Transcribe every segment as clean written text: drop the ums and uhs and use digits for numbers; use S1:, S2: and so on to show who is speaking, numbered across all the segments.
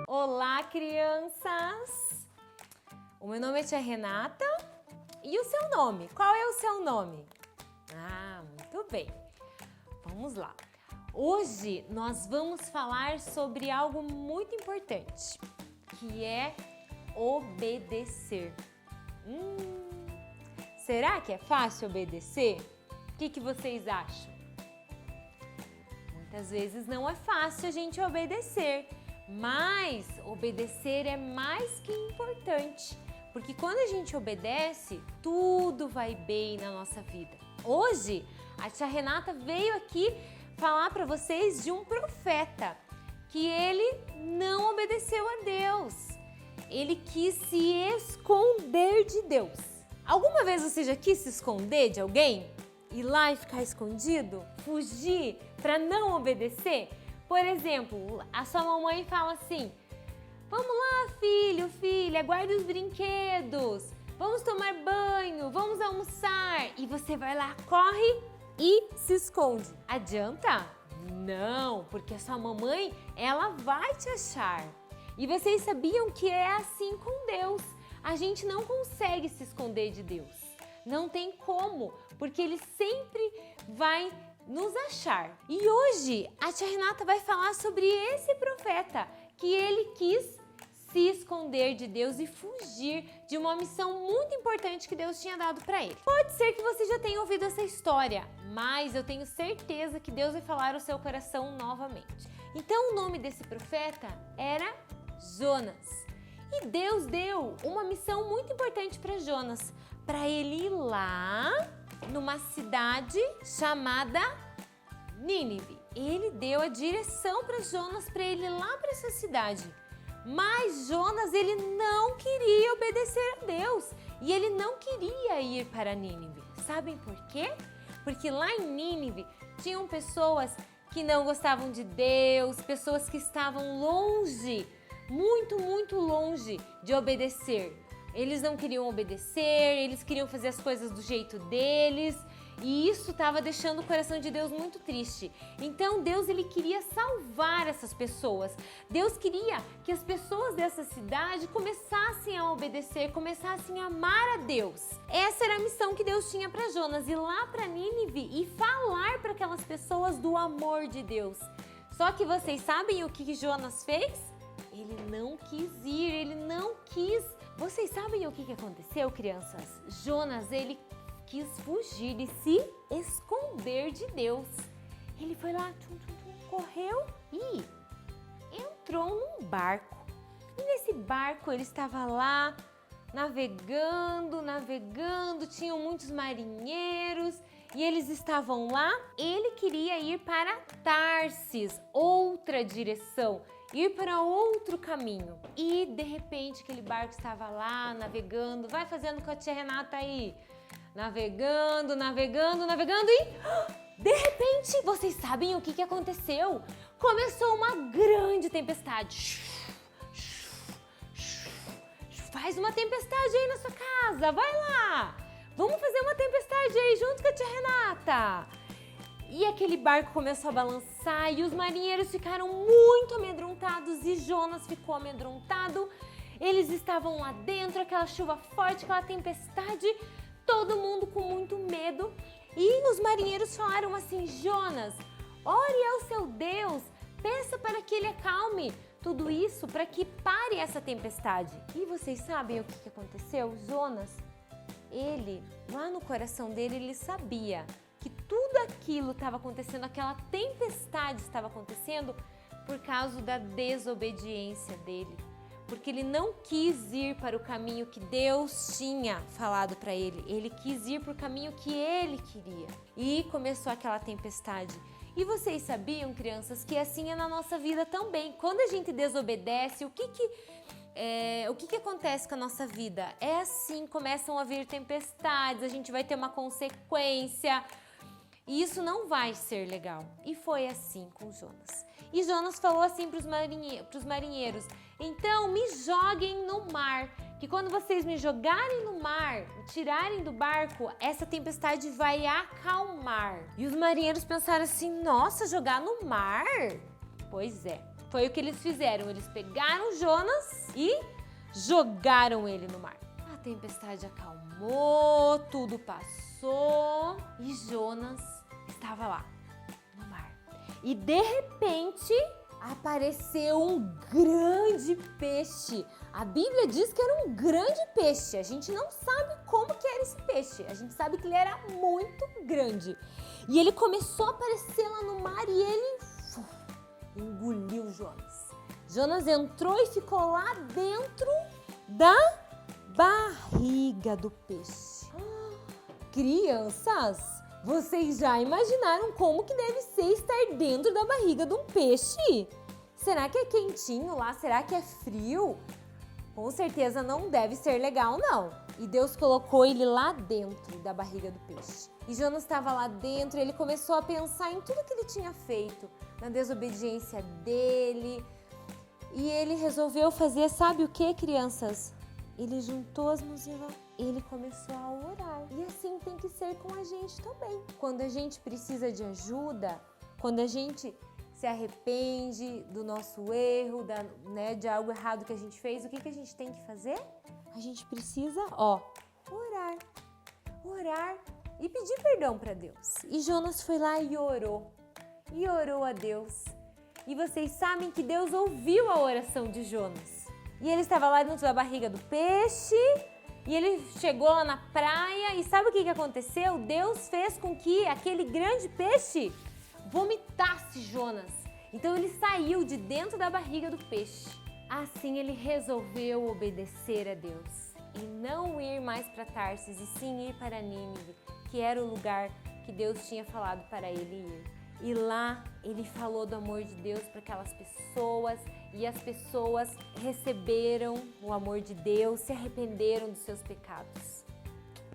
S1: Olá, crianças! O meu nome é Tia Renata. E o seu nome? Qual é o seu nome? Ah, muito bem. Vamos lá. Hoje nós vamos falar sobre algo muito importante, que é obedecer. Será que é fácil obedecer? O que vocês acham? Muitas vezes não é fácil a gente obedecer, mas obedecer é mais que importante, porque quando a gente obedece, tudo vai bem na nossa vida. Hoje, a tia Renata veio aqui falar para vocês de um profeta, que ele não obedeceu a Deus. Ele quis se esconder de Deus. Alguma vez você já quis se esconder de alguém? Ir lá e ficar escondido? Fugir para não obedecer? Por exemplo, a sua mamãe fala assim: vamos lá, filho, filha, guarde os brinquedos, vamos tomar banho, vamos almoçar. E você vai lá, corre e se esconde. Adianta? Não, porque a sua mamãe, ela vai te achar. E vocês sabiam que é assim com Deus? A gente não consegue se esconder de Deus. Não tem como, porque Ele sempre vai nos achar. E hoje a tia Renata vai falar sobre esse profeta, que ele quis se esconder de Deus e fugir de uma missão muito importante que Deus tinha dado para ele. Pode ser que você já tenha ouvido essa história, mas eu tenho certeza que Deus vai falar ao seu coração novamente. Então o nome desse profeta era Jonas. E Deus deu uma missão muito importante para Jonas, para ele ir lá numa cidade chamada Nínive. Ele deu a direção para Jonas para ele ir lá para essa cidade. Mas Jonas, ele não queria obedecer a Deus e ele não queria ir para Nínive. Sabem por quê? Porque lá em Nínive tinham pessoas que não gostavam de Deus, pessoas que estavam longe, muito longe de obedecer. Eles não queriam obedecer, eles queriam fazer as coisas do jeito deles. E isso estava deixando o coração de Deus muito triste. Então Deus, ele queria salvar essas pessoas. Deus queria que as pessoas dessa cidade começassem a obedecer, começassem a amar a Deus. Essa era a missão que Deus tinha para Jonas, ir lá para Nínive e falar para aquelas pessoas do amor de Deus. Só que vocês sabem o que Jonas fez? Ele não quis ir, ele não quis. Vocês sabem o que aconteceu, crianças? Jonas, ele quis fugir e se esconder de Deus. Ele foi lá, correu e entrou num barco. E nesse barco ele estava lá navegando, tinham muitos marinheiros e eles estavam lá. Ele queria ir para Tarsis, outra direção, ir para outro caminho. E de repente aquele barco estava lá navegando, vai fazendo com a tia Renata aí. Navegando e de repente, vocês sabem o que aconteceu? Começou uma grande tempestade. Faz uma tempestade aí na sua casa, vai lá. Vamos fazer uma tempestade aí junto com a tia Renata. E aquele barco começou a balançar e os marinheiros ficaram muito amedrontados e Jonas ficou amedrontado. Eles estavam lá dentro, aquela chuva forte, aquela tempestade, todo mundo com muito medo. E os marinheiros falaram assim: Jonas, ore ao seu Deus, peça para que ele acalme tudo isso, para que pare essa tempestade. E vocês sabem o que aconteceu? Jonas, ele, lá no coração dele, ele sabia que tudo aquilo estava acontecendo, aquela tempestade estava acontecendo por causa da desobediência dele. Porque ele não quis ir para o caminho que Deus tinha falado para ele. Ele quis ir para o caminho que ele queria. E começou aquela tempestade. E vocês sabiam, crianças, que assim é na nossa vida também. Quando a gente desobedece, o que acontece com a nossa vida? É assim, começam a vir tempestades, a gente vai ter uma consequência. E isso não vai ser legal. E foi assim com Jonas. E Jonas falou assim para os marinheiros: então me joguem no mar, que quando vocês me jogarem no mar, me tirarem do barco, essa tempestade vai acalmar. E os marinheiros pensaram assim, nossa, jogar no mar? Pois é, foi o que eles fizeram. Eles pegaram Jonas e jogaram ele no mar. A tempestade acalmou, tudo passou e Jonas estava lá no mar. E de repente apareceu um grande peixe. A Bíblia diz que era um grande peixe. A gente não sabe como que era esse peixe. A gente sabe que ele era muito grande. E ele começou a aparecer lá no mar e ele engoliu Jonas. Jonas entrou e ficou lá dentro da barriga do peixe. Crianças, vocês já imaginaram como que deve ser estar dentro da barriga de um peixe? Será que é quentinho lá? Será que é frio? Com certeza não deve ser legal, não. E Deus colocou ele lá dentro da barriga do peixe. E Jonas estava lá dentro e ele começou a pensar em tudo que ele tinha feito, na desobediência dele. E ele resolveu fazer, sabe o que, crianças? Ele juntou as mãozinhas, ele começou a orar. E assim tem que ser com a gente também. Quando a gente precisa de ajuda, quando a gente se arrepende do nosso erro, de algo errado que a gente fez, o que a gente tem que fazer? A gente precisa, orar. Orar e pedir perdão para Deus. E Jonas foi lá e orou a Deus. E vocês sabem que Deus ouviu a oração de Jonas. E ele estava lá dentro da barriga do peixe, e ele chegou lá na praia, e sabe o que aconteceu? Deus fez com que aquele grande peixe vomitasse Jonas. Então ele saiu de dentro da barriga do peixe. Assim ele resolveu obedecer a Deus e não ir mais para Tarsis, e sim ir para Nínive, que era o lugar que Deus tinha falado para ele ir. E lá ele falou do amor de Deus para aquelas pessoas, e as pessoas receberam o amor de Deus, se arrependeram dos seus pecados.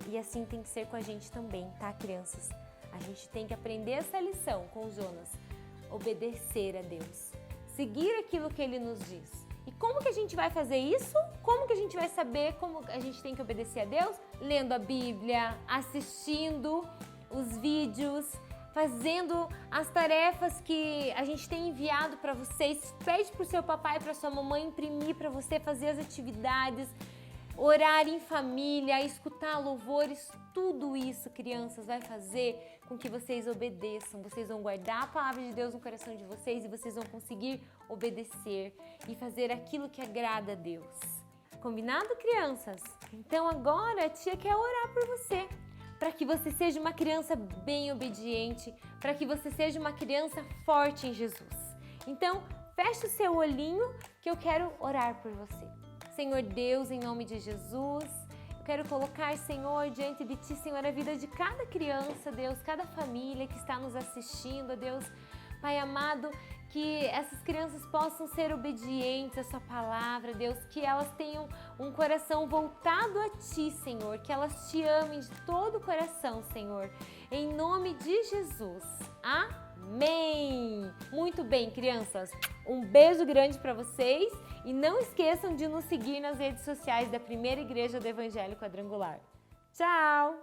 S1: E assim tem que ser com a gente também, tá, crianças? A gente tem que aprender essa lição com Jonas, obedecer a Deus, seguir aquilo que ele nos diz. E como que a gente vai fazer isso? Como que a gente vai saber como a gente tem que obedecer a Deus? Lendo a Bíblia, assistindo os vídeos, fazendo as tarefas que a gente tem enviado para vocês. Pede para o seu papai e para sua mamãe imprimir para você fazer as atividades, orar em família, escutar louvores. Tudo isso, crianças, vai fazer com que vocês obedeçam. Vocês vão guardar a palavra de Deus no coração de vocês e vocês vão conseguir obedecer e fazer aquilo que agrada a Deus. Combinado, crianças? Então agora a tia quer orar por você, para que você seja uma criança bem obediente, para que você seja uma criança forte em Jesus. Então, feche o seu olhinho que eu quero orar por você. Senhor Deus, em nome de Jesus, eu quero colocar, Senhor, diante de Ti, Senhor, a vida de cada criança, Deus, cada família que está nos assistindo, Deus. Pai amado, que essas crianças possam ser obedientes à Sua palavra, Deus, que elas tenham um coração voltado a Ti, Senhor, que elas Te amem de todo o coração, Senhor, em nome de Jesus. Amém! Muito bem, crianças, um beijo grande para vocês e não esqueçam de nos seguir nas redes sociais da Primeira Igreja do Evangelho Quadrangular. Tchau!